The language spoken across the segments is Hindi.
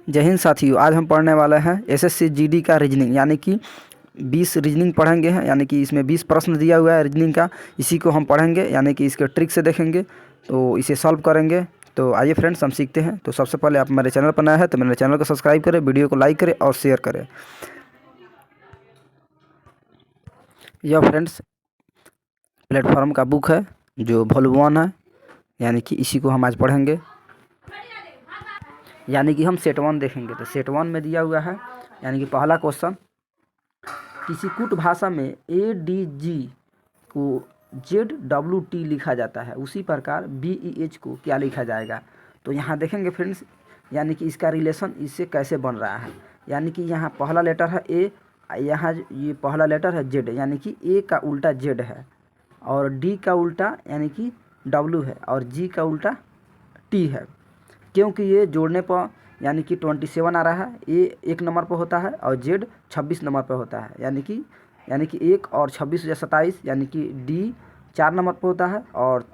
जय हिंद साथियों, आज हम पढ़ने वाले हैं एसएससी जीडी का रीजनिंग, यानी कि 20 रीजनिंग पढ़ेंगे हैं। यानी कि इसमें 20 प्रश्न दिया हुआ है रीजनिंग का, इसी को हम पढ़ेंगे, यानी कि इसके ट्रिक से देखेंगे तो इसे सॉल्व करेंगे। तो आइए फ्रेंड्स, हम सीखते हैं। तो सबसे पहले आप मेरे चैनल पर नए हैं तो मेरे चैनल को सब्सक्राइब करें, वीडियो को लाइक करें और शेयर करें। यह फ्रेंड्स प्लेटफॉर्म का बुक है जो वॉल्यूम 1 है, यानी कि इसी को हम आज पढ़ेंगे। यानी कि हम सेट 1 देखेंगे। तो सेट 1 में दिया हुआ है, यानी कि पहला क्वेश्चन, किसी कूट भाषा में ADG को ZWT लिखा जाता है, उसी प्रकार BEH को क्या लिखा जाएगा। तो यहाँ देखेंगे फ्रेंड्स, यानी कि इसका रिलेशन इससे कैसे बन रहा है। यानी कि यहाँ पहला लेटर है A, यहाँ ये पहला लेटर है Z, यानी कि A का उल्टा Z है, और D का उल्टा यानी कि W है, और G का उल्टा T है। क्योंकि ये जोड़ने पर यानी कि 27 आ रहा है, ए 1 नंबर पर होता है और Z 26 नंबर पर होता है, यानी कि 1 और 26 या 27, यानी कि D 4 नंबर पर होता है और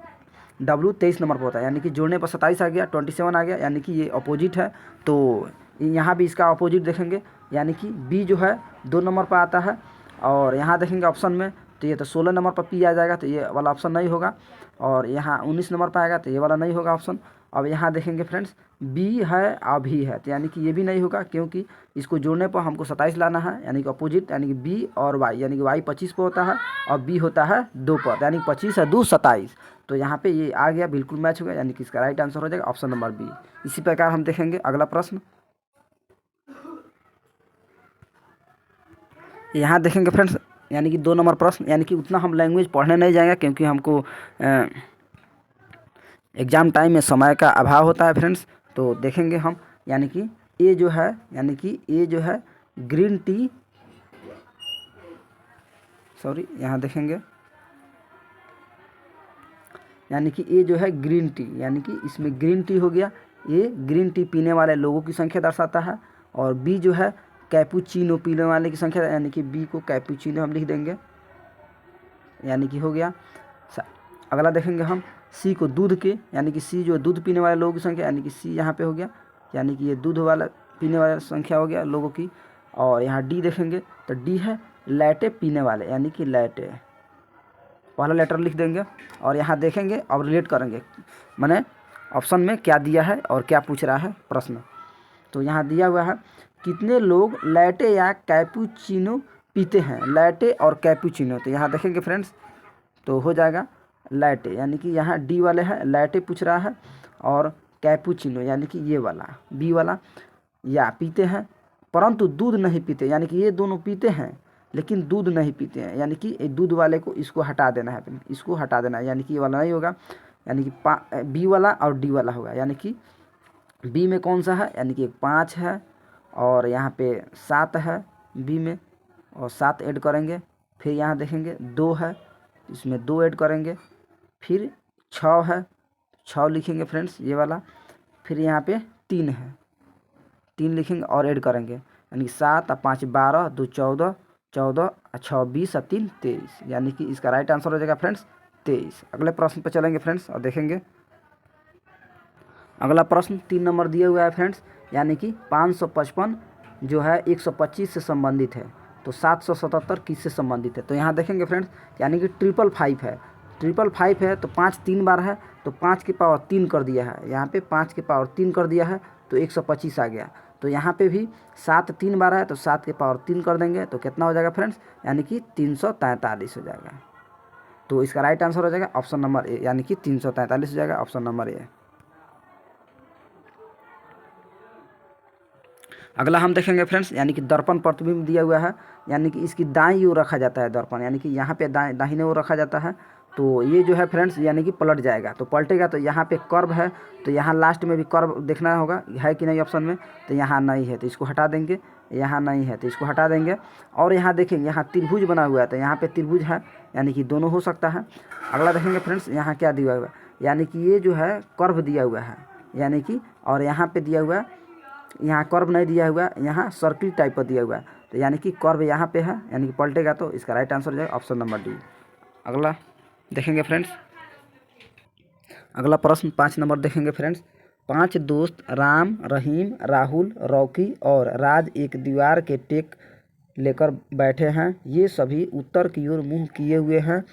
W 23 नंबर पर होता है, यानी कि जोड़ने पर 27 आ गया, 27 आ गया, यानी कि ये अपोजिट है। तो यहाँ भी इसका अपोजिट देखेंगे, यानी कि B जो है 2 नंबर पर आता है, और यहाँ देखेंगे ऑप्शन में तो ये तो 16 नंबर पर P आ जाएगा, तो ये वाला ऑप्शन नहीं होगा, और यहाँ 19 नंबर पर आएगा तो ये वाला नहीं होगा ऑप्शन। अब यहाँ देखेंगे फ्रेंड्स, B है अभी है, तो यानी कि ये भी नहीं होगा, क्योंकि इसको जोड़ने पर हमको 27 लाना है, यानी कि अपोजिट, यानी कि B और Y, यानी कि Y 25 पर होता है और B होता है 2 पर, यानी 25 है 2 27। तो यहाँ पे ये आ गया, बिल्कुल मैच हो गया, यानी कि इसका राइट आंसर हो जाएगा ऑप्शन नंबर B। इसी प्रकार हम देखेंगे अगला प्रश्न। यहाँ देखेंगे फ्रेंड्स, यानी कि 2 नंबर प्रश्न, यानी कि उतना हम लैंग्वेज पढ़ने नहीं जाएंगे, क्योंकि हमको एग्ज़ाम टाइम में समय का अभाव होता है फ्रेंड्स। तो देखेंगे हम, यानी कि ए जो है, यानी कि ए जो है ग्रीन टी, सॉरी यहाँ देखेंगे, यानी कि ए जो है ग्रीन टी, यानी कि इसमें ग्रीन टी हो गया, ये ग्रीन टी पीने वाले लोगों की संख्या दर्शाता है, और बी जो है कैपुचिनो पीने वाले की संख्या, यानी कि बी को कैपुचिनो हम लिख देंगे, यानी कि हो गया। अगला देखेंगे हम, सी को दूध के, यानी कि सी जो दूध पीने वाले लोगों की संख्या, यानी कि सी यहाँ पे हो गया, यानी कि ये दूध वाला पीने वाला संख्या हो गया लोगों की। और यहाँ डी देखेंगे तो डी है लैटे पीने वाले, यानी कि लैटे, पहला लेटर लिख देंगे। और यहाँ देखेंगे और रिलेट करेंगे, माने ऑप्शन में क्या दिया है और क्या पूछ रहा है प्रश्न। तो यहाँ दिया हुआ है, कितने लोग लैटे या कैपुचिनो पीते हैं, लैटे और कैपुचिनो। तो यहाँ देखेंगे फ्रेंड्स, तो हो जाएगा लैटे, यानी कि यहाँ डी वाले है, लैटे पूछ रहा है, और कैपुचिनो यानी कि ये वाला बी वाला, या पीते हैं परंतु दूध नहीं पीते, यानी कि ये दोनों पीते हैं लेकिन दूध नहीं पीते हैं, यानी कि दूध वाले को इसको हटा देना है, इसको हटा देना है, यानी कि ये वाला नहीं होगा, यानी कि बी वाला और डी वाला होगा। यानी कि बी में कौन सा है, यानी कि 5 है, और यहाँ पे 7 है बी में, और 7 ऐड करेंगे, फिर यहाँ देखेंगे 2 है, इसमें 2 ऐड करेंगे, फिर 6 है, 6 लिखेंगे फ्रेंड्स ये वाला, फिर यहाँ पे 3 है, 3 लिखेंगे और ऐड करेंगे, यानी कि 7 और 5 12, 2 14, 14 और 6 20 और 3 23, यानी कि इसका राइट आंसर हो जाएगा फ्रेंड्स 23। अगले प्रश्न पर चलेंगे फ्रेंड्स और देखेंगे। अगला प्रश्न 3 नंबर दिया हुआ है फ्रेंड्स, यानी कि 555 जो है 125 से संबंधित है, तो 777 किससे संबंधित है। तो यहाँ देखेंगे फ्रेंड्स, यानी कि 555 है, 555 है, तो 5 3 बार है, तो 5 की पावर 3 कर दिया है, यहाँ पे 5 की पावर 3 कर दिया है, तो 125 आ गया। तो यहाँ पे भी 7 3 बार है, तो 7 की पावर 3 कर देंगे, तो कितना हो जाएगा फ्रेंड्स, यानी कि 343 हो जाएगा। तो इसका राइट आंसर हो जाएगा ऑप्शन नंबर ए, यानी कि 343 हो जाएगा ऑप्शन नंबर ए। अगला हम देखेंगे फ्रेंड्स, यानी कि दर्पण प्रतिबिंब दिया हुआ है, यानी कि इसकी दाईं ओर रखा जाता है दर्पण, यानी कि यहाँ पे दाहिने ओर रखा जाता है, तो ये जो है फ्रेंड्स यानी कि पलट जाएगा, तो पलटेगा, तो यहाँ पे कर्व है, तो यहाँ लास्ट में भी कर्व देखना होगा है कि नहीं ऑप्शन में, तो यहाँ नहीं है तो इसको हटा देंगे, यहाँ नहीं है तो इसको हटा देंगे, और यहाँ देखेंगे यहाँ त्रिभुज बना हुआ है, तो यहाँ पे त्रिभुज है, यानी कि दोनों हो सकता है। अगला देखेंगे फ्रेंड्स, यहाँ क्या दिया हुआ है, यानी कि ये जो है कर्व दिया हुआ है, यानी कि, और यहाँ पे दिया हुआ है, यहाँ कर्व नहीं दिया हुआ है, यहाँ सर्किल टाइप पर दिया हुआ है, तो यानी कि कर्व यहाँ पे है, यानी कि पलटेगा, तो इसका राइट आंसर हो जाएगा ऑप्शन नंबर डी। अगला देखेंगे फ्रेंड्स, अगला प्रश्न 5 नंबर देखेंगे फ्रेंड्स, 5 दोस्त राम, रहीम, राहुल, रॉकी और राज एक दीवार के टेक लेकर बैठे हैं। ये सभी उत्तर की ओर मुंह किए हुए हैं।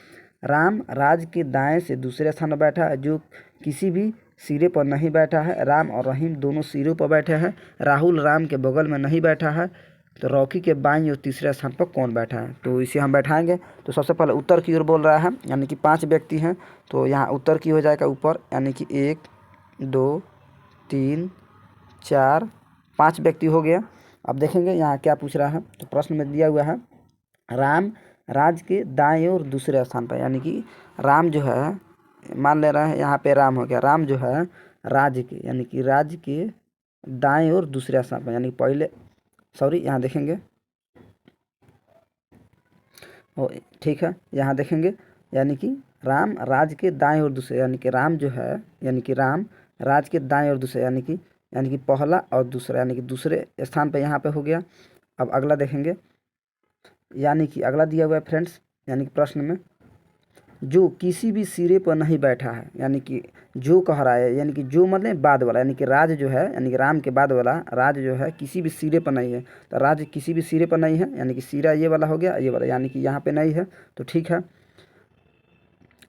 राम राज के दाएं से दूसरे स्थान पर बैठा है, जो किसी भी सिरे पर नहीं बैठा है। राम और रहीम दोनों सिरों पर बैठे हैं। राहुल राम के बगल में नहीं बैठा है। तो रॉकी के बाईं और तीसरे स्थान पर कौन बैठा है, तो इसे हम बैठाएंगे। तो सबसे पहले उत्तर की ओर बोल रहा है, यानी कि 5 व्यक्ति हैं, तो यहाँ उत्तर की हो जाएगा ऊपर, यानी कि 1 2 3 4 5 व्यक्ति हो गया। अब देखेंगे यहाँ क्या पूछ रहा है। तो प्रश्न में दिया हुआ है राम राज के दाएं और दूसरे स्थान पर, यानी कि राम जो है, मान ले रहे हैं यहाँ पे राम हो गया, राम जो है राज के, यानी कि राज के दाएं और दूसरे स्थान पर, यानी पहले यहाँ देखेंगे, ठीक है, यहाँ देखेंगे, यानी कि राम राज के दाएं और दूसरे, यानी कि राम जो है, यानी कि राम राज के दाएं और दूसरे, यानी कि पहला और दूसरा, यानी कि दूसरे स्थान पर यहाँ पे हो गया। अब अगला देखेंगे, यानी कि अगला दिया हुआ है फ्रेंड्स, यानी कि प्रश्न में जो किसी भी सिरे पर नहीं बैठा है, यानी कि जो कह रहा है, यानी कि जो मतलब बाद वाला, यानी कि राज जो है, यानी कि राम के बाद वाला राज जो है किसी भी सिरे पर नहीं है। तो राज किसी भी सिरे पर नहीं है, यानी कि सिरा ये वाला हो गया, ये वाला, यानी कि यहाँ पे नहीं है, तो ठीक है।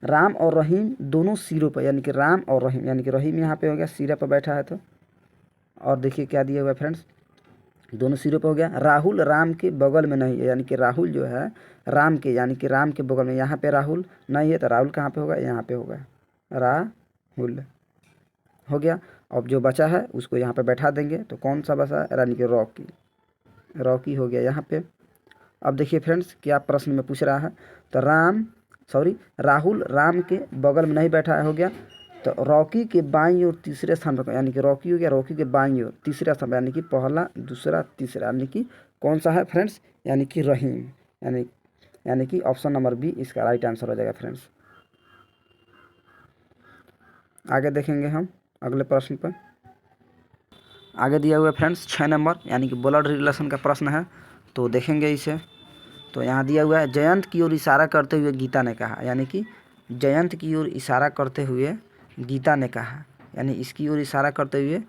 राम और रहीम दोनों सिरों पर, यानी कि राम और रहीम, यानी कि रहीम यहाँ पे हो गया, सिरे पर बैठा है। तो और देखिए क्या दिया हुआ है फ्रेंड्स, दोनों सिरों पर हो गया। राहुल राम के बगल में नहीं है, यानी कि राहुल जो है राम के, यानी कि राम के बगल में, यहाँ पे राहुल नहीं है, तो राहुल कहाँ पे होगा, यहाँ पे होगा, राहुल हो गया। अब जो बचा है उसको यहाँ पे बैठा देंगे, तो कौन सा बचा, यानी कि रॉकी, रॉकी हो गया यहाँ पे। अब देखिए फ्रेंड्स क्या प्रश्न में पूछ रहा है। तो राहुल राम के बगल में नहीं बैठा है, हो गया। तो रॉकी के बाईं ओर तीसरे स्थान पर, यानी कि रॉकी हो गया, रॉकी के बाईं ओर तीसरे स्थान पर, यानी कि पहला दूसरा तीसरा, यानी कि कौन सा है फ्रेंड्स, यानी कि रहीम, यानी कि ऑप्शन नंबर बी इसका राइट आंसर हो जाएगा फ्रेंड्स। आगे देखेंगे हम अगले प्रश्न पर। आगे दिया हुआ है फ्रेंड्स 6 नंबर, यानी कि ब्लड रिलेशन का प्रश्न है, तो देखेंगे इसे। तो यहाँ दिया हुआ है जयंत की ओर इशारा करते हुए गीता ने कहा, यानी कि जयंत की ओर इशारा करते हुए गीता ने कहा, यानी इसकी ओर इशारा करते हुए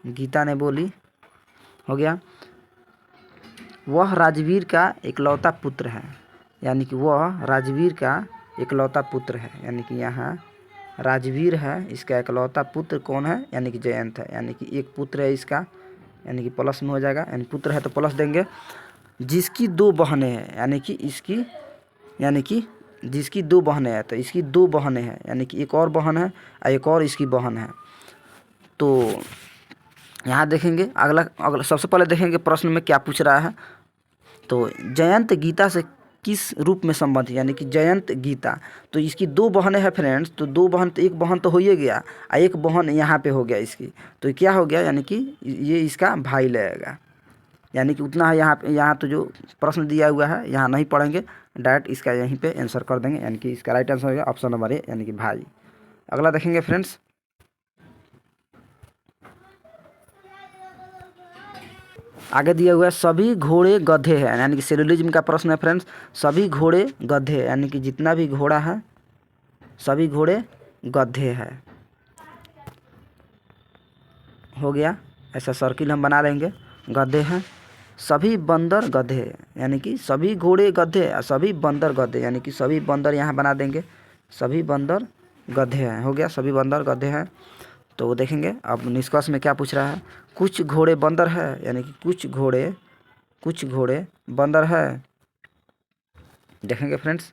गीता ने बोली, हो गया। वह राजवीर का इकलौता पुत्र है, यानी कि वह राजवीर का इकलौता पुत्र है, यानी कि यहाँ राजवीर है, इसका इकलौता पुत्र कौन है, यानी कि जयंत है, यानी कि एक पुत्र है इसका, यानी कि प्लस में हो जाएगा, यानी पुत्र है तो प्लस देंगे। जिसकी 2 बहनें हैं, यानी कि इसकी, यानी कि जिसकी 2 बहनें हैं, तो इसकी 2 बहनें हैं, यानी कि एक और बहन है और एक और इसकी बहन है। तो यहाँ देखेंगे अगला सबसे पहले देखेंगे प्रश्न में क्या पूछ रहा है। तो जयंत गीता से किस रूप में संबंधित, यानी कि जयंत गीता, तो इसकी 2 बहनें हैं फ्रेंड्स, तो 2 बहन, तो एक बहन तो हो ही गया और एक बहन यहाँ पे हो गया इसकी, तो क्या हो गया, यानी कि ये इसका भाई लगेगा, यानी कि उतना है यहाँ तो जो प्रश्न दिया हुआ है यहाँ नहीं पढ़ेंगे, डायरेक्ट इसका यहीं पे आंसर कर देंगे, यानी कि इसका राइट आंसर हो गया ऑप्शन नंबर ए, यानी कि भाई। अगला देखेंगे फ्रेंड्स, आगे दिया हुआ है सभी घोड़े गधे हैं, यानी कि सेलुलिज्म का प्रश्न है फ्रेंड्स। सभी घोड़े गधे, यानी कि जितना भी घोड़ा है सभी घोड़े गधे हैं, हो गया, ऐसा सर्किल हम बना लेंगे, गधे हैं। सभी बंदर गधे, यानी कि सभी घोड़े गधे, सभी बंदर गधे, यानी कि सभी बंदर यहाँ बना देंगे, सभी बंदर गधे हैं, हो गया, सभी बंदर गधे हैं। तो देखेंगे अब निष्कर्ष में क्या पूछ रहा है। कुछ घोड़े बंदर है, यानी कि कुछ घोड़े बंदर है, देखेंगे फ्रेंड्स।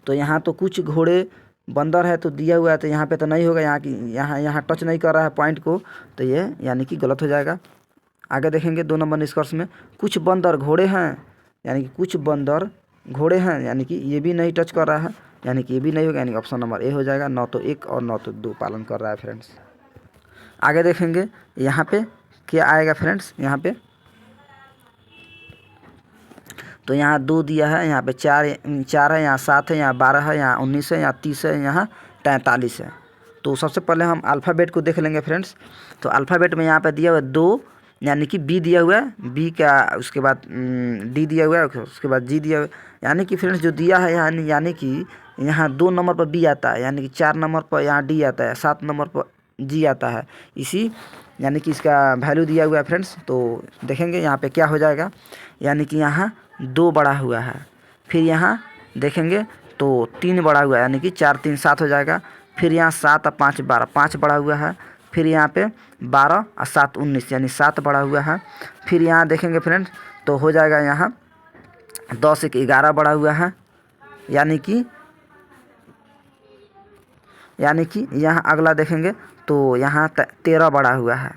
तो यहाँ तो कुछ घोड़े बंदर है तो दिया हुआ है, तो यहाँ पे तो नहीं होगा, यहाँ टच नहीं कर रहा है पॉइंट को, तो ये यानी कि गलत हो जाएगा। आगे देखेंगे 2 नंबर निष्कर्ष में कुछ बंदर घोड़े हैं, यानी कि कुछ बंदर घोड़े हैं, यानी कि ये भी नहीं टच कर रहा है, यानी कि ये भी नहीं होगा, यानी कि ऑप्शन नंबर ए हो जाएगा। 9 तो 1 और 9 तो 2 पालन कर रहा है फ्रेंड्स। आगे देखेंगे यहाँ पे क्या आएगा फ्रेंड्स, यहाँ पे तो यहाँ 2 दिया है, यहाँ पे 4 है, यहाँ 7 है, यहाँ 12 है, यहाँ 19 है, यहाँ 30 है, यहाँ 43 है। तो सबसे पहले हम अल्फ़ाबेट को देख लेंगे फ्रेंड्स। तो अल्फ़ाबेट में यहाँ पे दिया हुआ है 2, यानी कि बी दिया हुआ है, बी का उसके बाद डी दिया हुआ है, उसके बाद जी दिया हुआ है, यानी कि फ्रेंड्स जो दिया है यानी कि यहाँ 2 नंबर पर बी आता है, यानी कि 4 नंबर पर यहाँ डी आता है, 7 नंबर पर जी आता है। इसी यानी कि इसका वैल्यू दिया हुआ है फ्रेंड्स। तो देखेंगे यहाँ पे क्या हो जाएगा, यानी कि यहाँ 2 बढ़ा हुआ है, फिर यहाँ देखेंगे तो 3 बढ़ा हुआ है, यानी कि 4 3 7 हो जाएगा। फिर यहाँ 7 और 5 12, 5 बढ़ा हुआ है। फिर यहाँ पे 12 और 7 19, यानी 7 बढ़ा हुआ है। फिर यहाँ देखेंगे फ्रेंड्स तो हो जाएगा यहाँ 10 1 11 बढ़ा हुआ है, यानी कि यहाँ अगला देखेंगे तो यहाँ 13 बढ़ा हुआ है।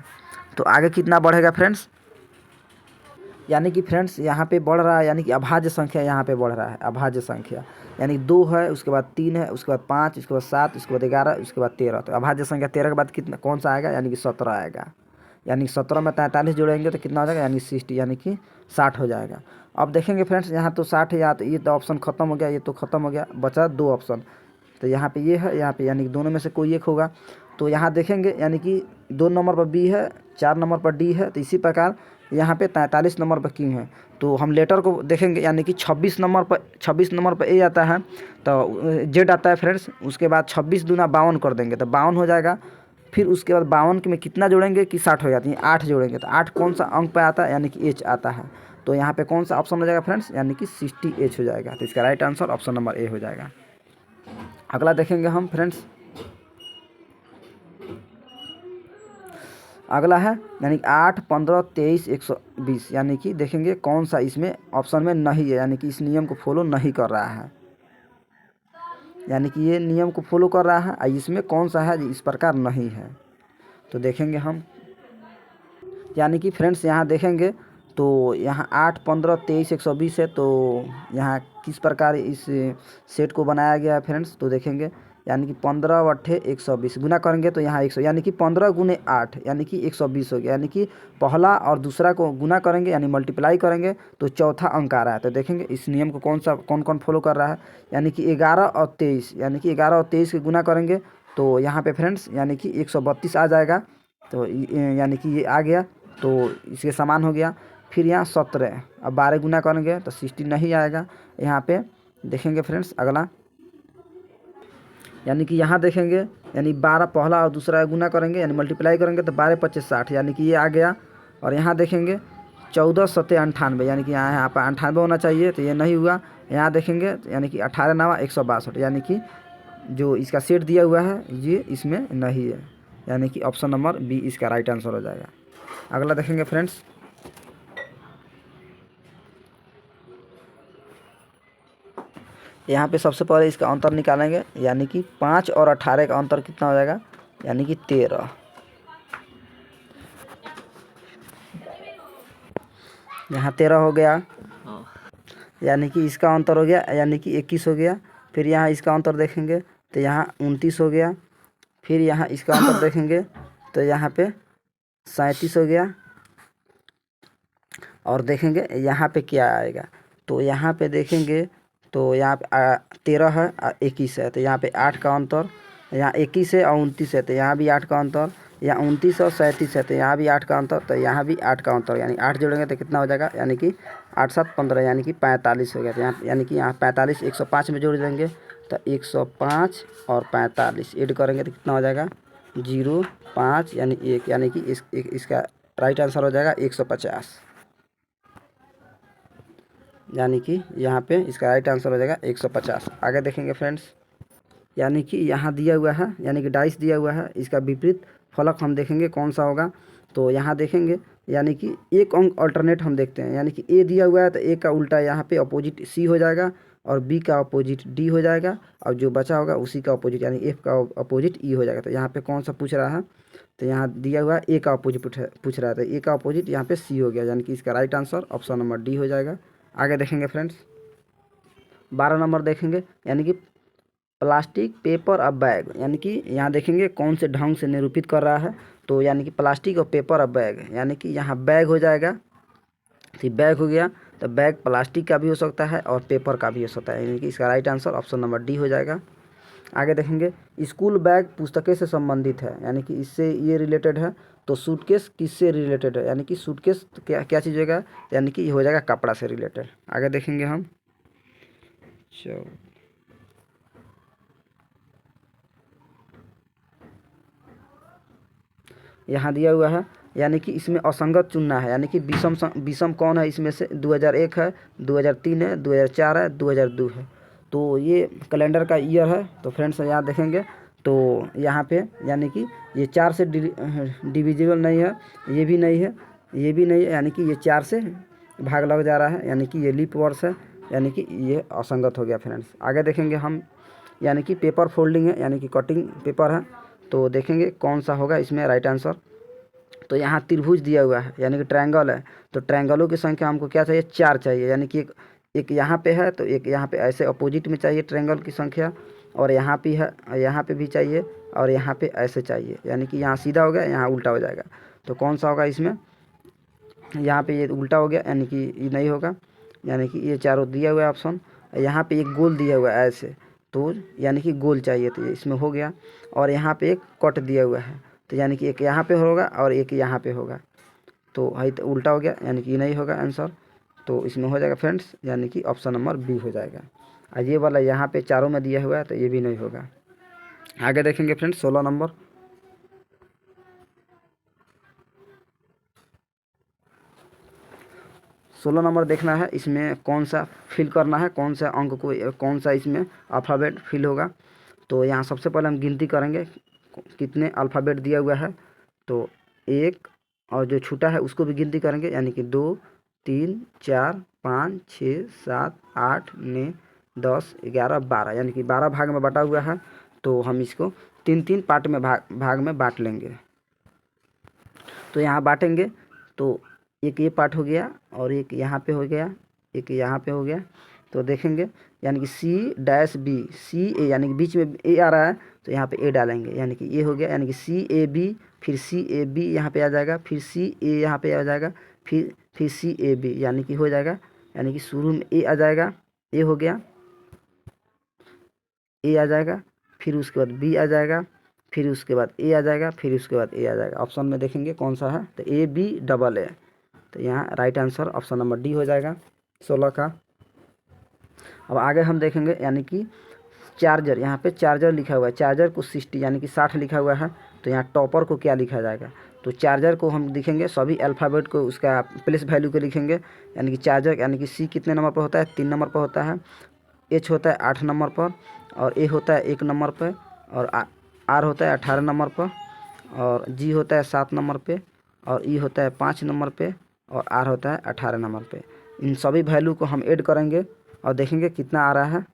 तो आगे कितना बढ़ेगा फ्रेंड्स, यानी कि फ्रेंड्स यहाँ पे बढ़ रहा है, यानी कि अभाज्य संख्या यहाँ पे बढ़ रहा है। अभाज्य संख्या यानी 2 है, उसके बाद 3 है, उसके बाद 5, उसके बाद 7, उसके बाद 11, उसके बाद 13। तो अभाज्य संख्या 13 के बाद कितना कौन सा आएगा, यानी कि 17 आएगा। यानी 17 में 43 जोड़ेंगे तो कितना हो जाएगा, यानी 60, यानी कि 60 हो जाएगा। अब देखेंगे फ्रेंड्स यहाँ तो 60 है, यहाँ तो ये तो ऑप्शन खत्म हो गया, ये तो खत्म हो गया, बचा 2 ऑप्शन। तो यहाँ पे ये है, यहाँ पे यानी कि दोनों में से कोई एक होगा। तो यहाँ देखेंगे यानी कि 2 नंबर पर बी है, 4 नंबर पर डी है। तो इसी प्रकार यहाँ पे 43 नंबर पर क्यों है, तो हम लेटर को देखेंगे, यानी कि 26 नंबर पर ए आता है, तो जेड आता है फ्रेंड्स। उसके बाद 26 दूना 52 कर देंगे तो 52 हो जाएगा। फिर उसके बाद 52 में कितना जोड़ेंगे कि 60 हो जाती है, 8 जोड़ेंगे तो 8 कौन सा अंक पे आता है, यानी कि एच आता है। तो यहाँ पे कौन सा ऑप्शन हो जाएगा फ्रेंड्स, यानी कि 60 एच हो जाएगा। तो इसका right answer option number A हो जाएगा। अगला देखेंगे हम फ्रेंड्स, अगला है यानी कि 8 15 23 120, यानी कि देखेंगे कौन सा इसमें ऑप्शन में नहीं है, यानी कि इस नियम को फॉलो नहीं कर रहा है, यानी कि ये नियम को फॉलो कर रहा है, इसमें कौन सा है इस प्रकार नहीं है। तो देखेंगे हम, यानी कि फ्रेंड्स यहाँ देखेंगे तो यहाँ 8 15 23 120 है। तो यहाँ किस प्रकार इस सेट को बनाया गया है फ्रेंड्स, तो देखेंगे यानी कि 15 अट्ठे 120 गुना करेंगे तो यहाँ 100, यानी कि 15 गुने 8 यानी कि 120 हो गया। यानी कि पहला और दूसरा को गुना करेंगे यानी मल्टीप्लाई करेंगे तो चौथा अंक आ रहा है। तो देखेंगे इस नियम को कौन कौन फॉलो कर रहा है, यानी कि 11 और 23, यानी कि 11 और 23 के गुना करेंगे तो यहाँ पे फ्रेंड्स यानी कि 132 आ जाएगा। तो यानी कि ये आ गया, तो इसके समान हो गया। फिर यहाँ 17, अब 12 गुना करेंगे तो 60 नहीं आएगा। यहाँ पे देखेंगे फ्रेंड्स अगला, यानी कि यहाँ देखेंगे यानी 12 पहला और दूसरा गुना करेंगे यानी मल्टीप्लाई करेंगे तो 12 25 60, यानी कि ये आ गया। और यहाँ देखेंगे 14 7 98, यानी कि यहाँ पर 98 होना चाहिए, तो ये नहीं हुआ। यहाँ देखेंगे यानी कि 18 9 162, यानी कि जो इसका सेट दिया हुआ है ये इसमें नहीं है, यानी कि ऑप्शन नंबर बी इसका राइट आंसर हो जाएगा। अगला देखेंगे फ्रेंड्स, यहाँ पे सबसे पहले इसका अंतर निकालेंगे, यानी कि 5 और 18 का अंतर कितना हो जाएगा, यानी कि 13। यहाँ 13 हो गया, यानी कि इसका अंतर हो गया, यानी कि 21 हो गया। फिर यहाँ इसका अंतर देखेंगे तो यहाँ 29 हो गया। फिर यहाँ इसका अंतर देखेंगे तो यहाँ पे 37 हो गया। और देखेंगे यहाँ पे क्या आएगा, तो यहाँ पे देखेंगे तो यहाँ पे 13 है और 21 है, तो यहाँ पे 8 का अंतर, यहाँ 21 है और 29 है तो यहाँ भी 8 का अंतर, यहाँ 29 और 37 है तो यहाँ भी 8 का अंतर, तो यहाँ भी 8 का अंतर, यानी 8 जोड़ेंगे तो कितना हो जाएगा, यानी कि 8 7 15, यानी कि 45 हो गया। तो यहाँ यानी कि यहाँ 45 105 में जोड़ देंगे तो 105 और 45 ऐड करेंगे तो कितना हो जाएगा 0 5 यानी 1, यानी कि इसका राइट आंसर हो जाएगा 150, यानी कि यहाँ पे इसका राइट आंसर हो जाएगा 150। आगे देखेंगे फ्रेंड्स, यानी कि यहाँ दिया हुआ है, यानी कि डाइस दिया हुआ है, इसका विपरीत फलक हम देखेंगे कौन सा होगा। तो यहाँ देखेंगे यानी कि एक अंक अल्टरनेट हम देखते हैं, यानी कि ए दिया हुआ है तो ए का उल्टा यहाँ पे अपोजिट सी हो जाएगा और बी का अपोजिट डी हो जाएगा, और जो बचा होगा उसी का अपोजिट यानी एफ का अपोजिट ई हो जाएगा। तो यहाँ पे कौन सा पूछ रहा है, तो यहाँ दिया हुआ है ए का अपोजिट पूछ रहा है, तो ए का अपोजिट यहाँ पे सी हो गया, यानी कि इसका right answer option number D हो जाएगा। आगे देखेंगे फ्रेंड्स, 12 नंबर देखेंगे, यानी कि प्लास्टिक पेपर और बैग, यानी कि यहाँ देखेंगे कौन से ढंग से निरूपित कर रहा है। तो यानी कि प्लास्टिक और पेपर और बैग, यानी कि यहाँ बैग हो जाएगा, तो बैग हो गया, तो बैग प्लास्टिक का भी हो सकता है और पेपर का भी हो सकता है, यानी कि इसका right answer option number D हो जाएगा। आगे देखेंगे स्कूल बैग पुस्तकें से संबंधित है, यानी कि इससे ये रिलेटेड है। तो सूटकेस किससे रिलेटेड है, यानी कि सूटकेस क्या क्या चीज़ होगा, यानी कि ये हो जाएगा कपड़ा से रिलेटेड। आगे देखेंगे हम, यहाँ दिया हुआ है, यानी कि इसमें असंगत चुनना है, यानी कि विषम कौन है इसमें से 2001 है, 2003 है, 2004 है, 2002 है। तो ये कैलेंडर का ईयर है। तो फ्रेंड्स यहाँ देखेंगे तो यहाँ पे यानी कि ये 4 से डिविजिबल नहीं है, ये भी नहीं है, ये भी नहीं है, यानी कि ये 4 से भाग लग जा रहा है, यानी कि ये लीप वर्ष है, यानी कि ये असंगत हो गया फ्रेंड्स। आगे देखेंगे हम, यानी कि पेपर फोल्डिंग है, यानी कि कटिंग पेपर है। तो देखेंगे कौन सा होगा इसमें राइट आंसर। तो यहाँ त्रिभुज दिया हुआ है, यानी कि ट्रायंगल है। तो ट्रायंगलों की संख्या हमको क्या चाहिए, 4 चाहिए, यानी कि एक यहाँ पे है, तो एक यहाँ पे ऐसे अपोजिट में चाहिए ट्रायंगल की संख्या, और यहाँ पे है, यहाँ पे भी चाहिए, और यहाँ पे ऐसे चाहिए, यानी कि यहाँ सीधा हो गया, यहाँ उल्टा हो जाएगा। तो कौन सा होगा इसमें, यहाँ पे ये उल्टा हो गया, यानी कि ये नहीं होगा, यानी कि ये चारों दिया हुआ है ऑप्शन। यहाँ पे एक गोल दिया हुआ है ऐसे, तो यानी कि गोल चाहिए, तो ये इसमें हो गया। और यहाँ पे एक कट दिया हुआ है, तो यानी कि एक यहाँ पे होगा और एक यहाँ पे होगा, तो है तो उल्टा हो गया, यानी कि ये नहीं होगा आंसर। तो इसमें हो जाएगा फ्रेंड्स, यानी कि ऑप्शन नंबर बी हो जाएगा। और ये वाला यहाँ पे चारों में दिया हुआ है, तो ये भी नहीं होगा। आगे देखेंगे फ्रेंड्स 16 नंबर। 16 नंबर देखना है, इसमें कौन सा फिल करना है, कौन सा अंक को, कौन सा इसमें अल्फ़ाबेट फिल होगा। तो यहाँ सबसे पहले हम गिनती करेंगे कितने अल्फ़ाबेट दिया हुआ है। तो 1 और जो छूटा है उसको भी गिनती करेंगे, यानी कि 2 3 4 5 6 7 8 9 10 11 12, यानी कि 12 भाग में बटा हुआ है। तो हम इसको 3-3 पार्ट में भाग में बांट लेंगे। तो यहाँ बांटेंगे, तो एक ये पार्ट हो गया, और एक यहाँ पे हो गया, एक यहाँ पे हो गया। तो देखेंगे, यानी कि C-B, C-A, यानी कि बीच में ए आ रहा है, तो यहाँ पे ए डालेंगे, यानी कि ये हो गया, यानी कि C-A-B, फिर C-A-B यहाँ पे आ जाएगा, फिर C-A यहाँ पे आ जाएगा, फिर C-A-B, यानी कि हो जाएगा, यानी कि शुरू में ए आ जाएगा, ए हो गया, ए आ जाएगा, फिर उसके बाद बी आ जाएगा, फिर उसके बाद ए आ जाएगा, फिर उसके बाद ए आ जाएगा। ऑप्शन में देखेंगे कौन सा है, तो A-B-A-A। तो यहाँ right answer option number D हो जाएगा 16 का। अब आगे हम देखेंगे, यानी कि चार्जर, यहाँ पे चार्जर लिखा हुआ है, चार्जर को 60 यानी कि 60 लिखा हुआ है। तो यहाँ टॉपर को क्या लिखा जाएगा, तो चार्जर को हम लिखेंगे सभी अल्फ़ाबेट को उसका प्लेस वैल्यू को लिखेंगे, यानी कि चार्जर, यानी कि सी कितने नंबर पर होता है, 3 नंबर पर होता है, एच होता है 8 नंबर पर, और ए होता है 1 नंबर पर, और आर होता है 18 नंबर पर, और जी होता है 7 नंबर पे, और ई होता है 5 नंबर पे, और आर होता है 18 नंबर पे। इन सभी वैल्यू को हम ऐड करेंगे और देखेंगे कितना आ रहा है।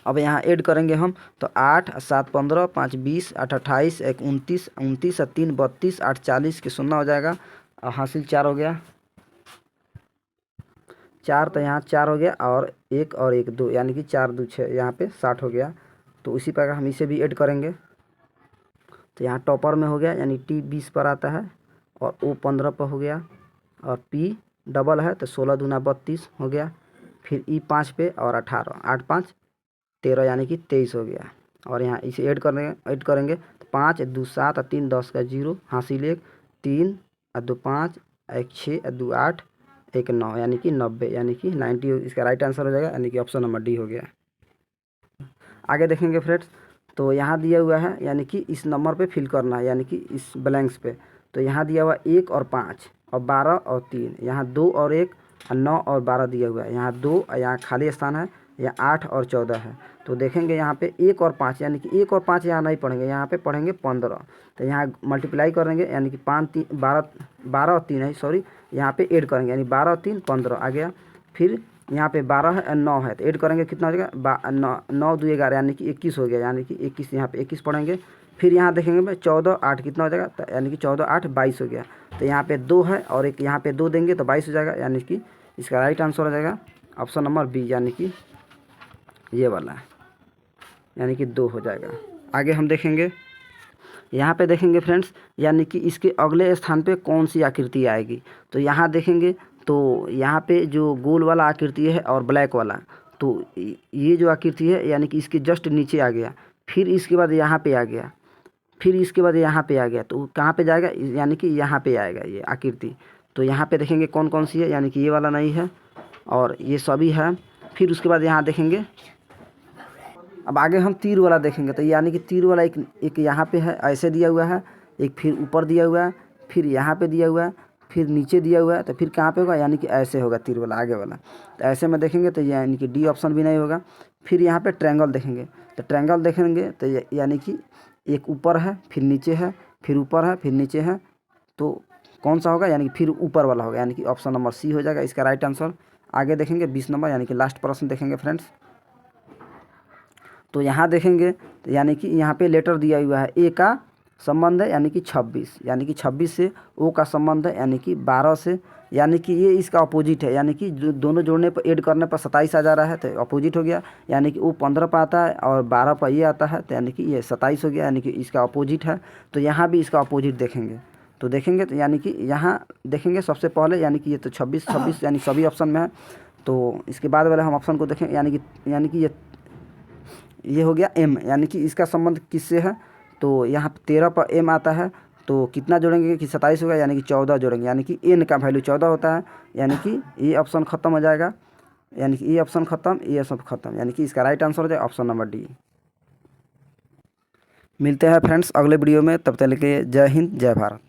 अब यहाँ ऐड करेंगे हम, तो 8 7 15 5 20 8 28 1 29 29 3 32 8 40 के 0 हो जाएगा, और हासिल 4 हो गया, 4, तो यहाँ 4 हो गया, और 1 और 1 2, यानी कि 4 2 6, यहाँ पे 60 हो गया। तो उसी प्रकार हम इसे भी ऐड करेंगे। तो यहाँ टॉपर में हो गया, यानी T 20 पर आता है, और O 15 पर हो गया, और P डबल है, तो 16 दूना 32 हो गया, फिर E 5 पे, और 18, 8 5 13, यानी कि 23 हो गया। और यहाँ इसे ऐड करेंगे, तो 5 2 7 3 10 का 0, हासिल 1 3 2 5 1 6 2 8 1 9, यानी कि 90, यानी कि 90 इसका राइट आंसर हो जाएगा, यानी कि ऑप्शन नंबर डी हो गया। आगे देखेंगे फ्रेंड्स, तो यहाँ दिया हुआ है, यानी कि इस नंबर पे फिल करना है, यानी कि इस ब्लैंक्स पे। तो यहाँ दिया हुआ 1 और 5 और 12 और 3, यहाँ 2 और 1 और 9 और 12 दिया हुआ है, यहाँ 2, यहाँ खाली स्थान है, यहाँ 8 और 14 है। तो देखेंगे यहाँ पे 1 और 5, यानी कि 1 और 5 यहाँ नहीं पढ़ेंगे, यहाँ पे पढ़ेंगे 15। तो यहाँ मल्टीप्लाई करेंगे, यानी कि 5 3 12 और 3 है, सॉरी, यहाँ पे ऐड करेंगे, यानी 12 और 3 15 आ गया। फिर यहाँ पे 12 है और 9 है, तो ऐड करेंगे, कितना हो जाएगा, 9 2 11, यानी कि 21 हो गया, यानी कि 21, यहाँ पे 21 पढ़ेंगे। फिर यहाँ देखेंगे भाई 14 8 कितना हो जाएगा, तो यानी कि 14 8 22 हो गया। तो यहाँ पे 2 है और एक यहाँ पे 2 देंगे तो 22 हो जाएगा, यानी कि इसका राइट आंसर हो जाएगा ऑप्शन नंबर बी, यानी कि ये वाला है, यानी कि 2 हो जाएगा। आगे हम देखेंगे, यहाँ पे देखेंगे फ्रेंड्स, यानी कि इसके अगले स्थान पे कौन सी आकृति आएगी। तो यहाँ देखेंगे, तो यहाँ पे जो गोल वाला आकृति है और ब्लैक वाला, तो ये जो आकृति है, यानी कि इसके जस्ट नीचे आ गया, फिर इसके बाद यहाँ पे आ गया, फिर इसके बाद यहाँ पे आ गया, तो कहाँ पे जाएगा, यानी कि यहाँ पे आएगा ये आकृति। तो यहाँ पे देखेंगे कौन कौन सी है, यानी कि ये वाला नहीं है, और ये सभी है। फिर उसके बाद यहाँ देखेंगे, अब आगे हम तीर वाला देखेंगे, तो यानी कि तीर वाला एक यहाँ पे है, ऐसे दिया हुआ है, एक फिर ऊपर दिया हुआ है, फिर यहाँ पे दिया हुआ है, फिर नीचे दिया हुआ है, तो फिर कहाँ पे होगा, यानी कि ऐसे होगा तीर वाला आगे वाला। तो ऐसे में देखेंगे तो यानी कि डी ऑप्शन भी नहीं होगा। फिर यहाँ पे ट्रायंगल देखेंगे, तो ट्रायंगल देखेंगे तो यानी कि एक ऊपर है, फिर नीचे है, फिर ऊपर है, फिर नीचे है, तो कौन सा होगा, यानी कि फिर ऊपर वाला होगा, यानी कि ऑप्शन नंबर सी हो जाएगा इसका राइट आंसर। आगे देखेंगे 20 नंबर, यानी कि लास्ट प्रश्न देखेंगे फ्रेंड्स। तो यहाँ देखेंगे तो यानी कि यहाँ पे लेटर दिया हुआ है, ए का संबंध है यानी कि 26, यानी कि 26 से ओ का संबंध है यानी कि 12 से, यानी कि ये इसका अपोजिट है, यानी कि जो दोनों जोड़ने पर ऐड करने पर 27 आ जा रहा है, तो अपोजिट हो गया। यानी कि वो 15 पर आता है और 12 पर ये आता है, तो यानी कि ये 27 हो गया, यानी कि इसका अपोजिट है। तो यहाँ भी इसका अपोजिट देखेंगे, तो देखेंगे तो यानी कि यहाँ देखेंगे सबसे पहले, यानी कि ये तो 26 यानी सभी ऑप्शन में है। तो इसके बाद वाले हम ऑप्शन को देखें, यानी कि ये हो गया एम, यानी कि इसका संबंध किससे है, तो यहाँ 13 पर एम आता है, तो कितना जोड़ेंगे कि 27 होगा, यानी कि 14 जोड़ेंगे, यानी कि एन का वैल्यू 14 होता है, यानी कि ये ऑप्शन खत्म हो जाएगा, यानी कि ये ऑप्शन खत्म, ये सब खत्म, यानी कि इसका राइट आंसर हो जाए ऑप्शन नंबर डी। मिलते हैं फ्रेंड्स अगले वीडियो में, तब तक के लिए जय हिंद जय भारत।